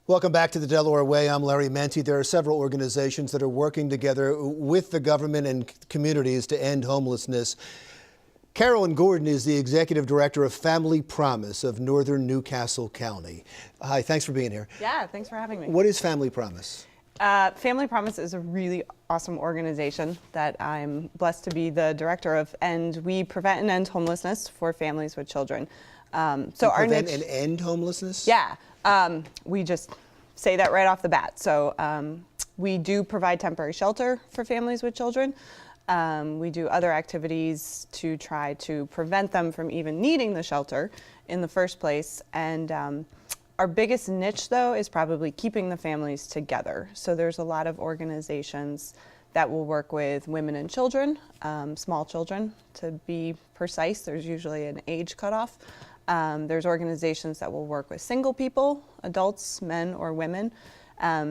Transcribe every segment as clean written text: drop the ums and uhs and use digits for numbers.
Welcome back to the Delaware Way. I'm Larry Menti. There are several organizations that are working together with the government and communities to end homelessness. Carolyn Gordon is the executive director of Family Promise of northern New Castle County. Hi, thanks for being here. Yeah, thanks for having me. What is Family Promise? Family Promise is a really awesome organization that I'm blessed to be the director of, and we prevent and end homelessness for families with children. Prevent and end homelessness? Yeah, we just say that right off the bat. So we do provide temporary shelter for families with children. We do other activities to try to prevent them from even needing the shelter in the first place. And our biggest niche, though, is probably keeping the families together. So there's a lot of organizations that will work with women and children, small children to be precise. There's usually an age cutoff. There's organizations that will work with single people, adults, men or women.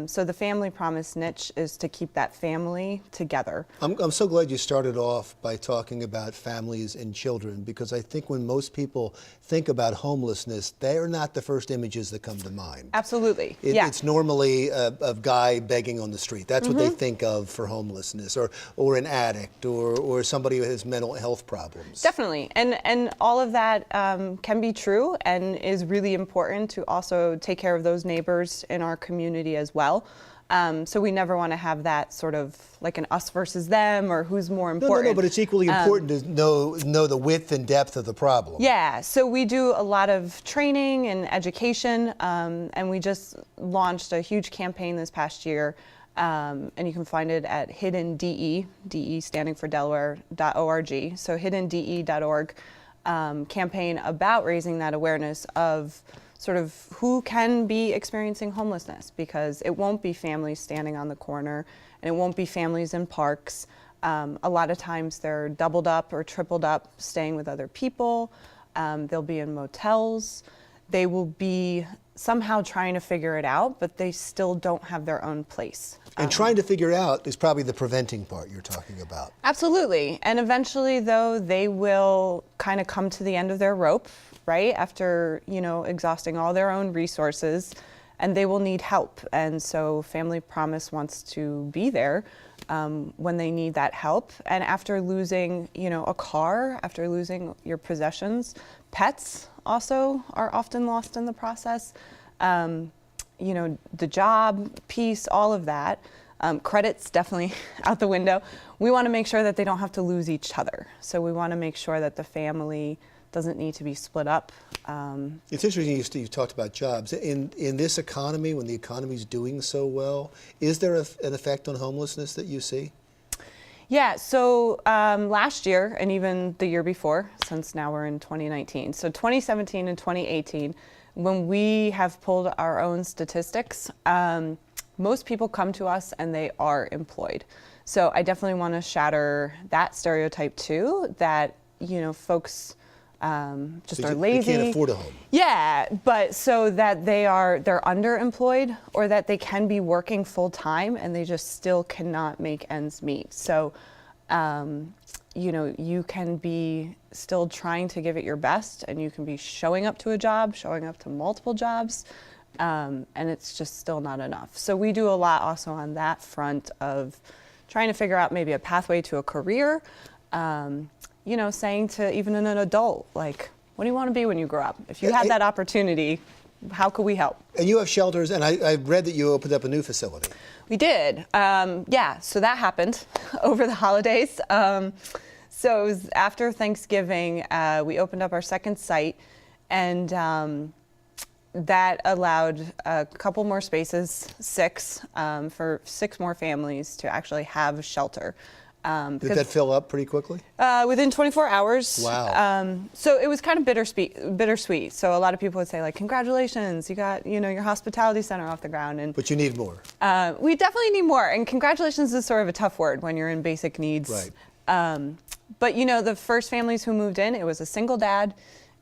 So the Family Promise niche is to keep that family together. I'm so glad you started off by talking about families and children, because I think when most people think about homelessness, they are not the first images that come to mind. Absolutely. It's normally a guy begging on the street. That's what they think of for homelessness, or an addict, or somebody who has mental health problems. Definitely. And all of that can be true and is really important to also take care of those neighbors in our community as well. So we never want to have that sort of like an us versus them or who's more important. No, but it's equally important to know the width and depth of the problem. Yeah, so we do a lot of training and education, and we just launched a huge campaign this past year, and you can find it at HiddenDE, DE standing for Delaware.org, so HiddenDE.org, campaign about raising that awareness of sort of who can be experiencing homelessness, because it won't be families standing on the corner and it won't be families in parks. A lot of times they're doubled up or tripled up staying with other people. They'll be in motels. They will be somehow trying to figure it out, but they still don't have their own place. And trying to figure it out is probably the preventing part you're talking about. Absolutely. And eventually, though, they will kind of come to the end of their rope, right? After, exhausting all their own resources, and they will need help. And so Family Promise wants to be there when they need that help. And after losing, a car, after losing your possessions, pets also are often lost in the process. The job piece, all of that. Credit's definitely out the window. We want to make sure that they don't have to lose each other. So we want to make sure that the family doesn't need to be split up. It's interesting you talked about jobs. In this economy, when the economy's doing so well, is there an effect on homelessness that you see? Yeah, so last year and even the year before, since now we're in 2019, so 2017 and 2018, when we have pulled our own statistics, most people come to us and they are employed. So I definitely want to shatter that stereotype too, that, folks just are lazy. They can't afford a home. Yeah, but so that they're underemployed, or that they can be working full time and they just still cannot make ends meet. So, you can be still trying to give it your best, and you can be showing up to a job, showing up to multiple jobs, and it's just still not enough. So we do a lot also on that front of trying to figure out maybe a pathway to a career. Saying to even an adult, like, what do you want to be when you grow up? If you had that opportunity, how could we help? And you have shelters, and I read that you opened up a new facility. We did. So that happened over the holidays. So it was after Thanksgiving, we opened up our second site, and that allowed a couple more spaces, 6, for 6 more families to actually have shelter. Did that fill up pretty quickly? Within 24 hours. Wow. So it was kind of bittersweet. So a lot of people would say, like, congratulations, you got, your hospitality center off the ground. But you need more. We definitely need more. And congratulations is sort of a tough word when you're in basic needs. Right. But, the first families who moved in, it was a single dad.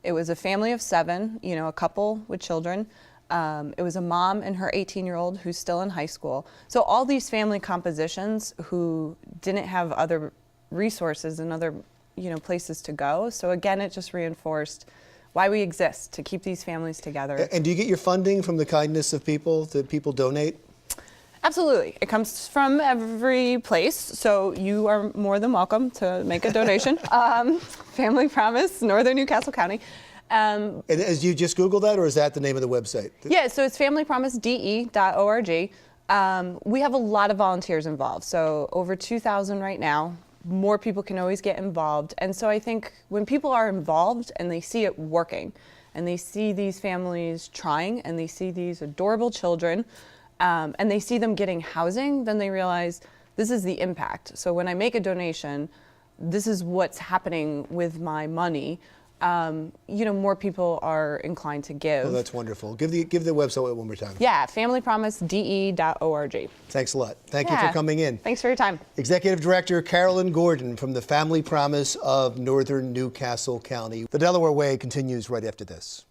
It was a family of 7, a couple with children. It was a mom and her 18-year-old who's still in high school. So all these family compositions who didn't have other resources and other, places to go. So again, it just reinforced why we exist, to keep these families together. And do you get your funding from the kindness of people, that people donate? Absolutely. It comes from every place, so you are more than welcome to make a donation. Family Promise, Northern Newcastle County. And as you just Google that, or is that the name of the website? Yeah, so it's familypromisede.org. We have a lot of volunteers involved, so over 2,000 right now. More people can always get involved. And so I think when people are involved and they see it working, and they see these families trying, and they see these adorable children, and they see them getting housing, then they realize this is the impact. So when I make a donation, this is what's happening with my money. More people are inclined to give. Oh, that's wonderful. Give the website one more time. Yeah, familypromisede.org. Thanks a lot. Thank you for coming in. Thanks for your time. Executive Director Carolyn Gordon from the Family Promise of Northern Newcastle County. The Delaware Way continues right after this.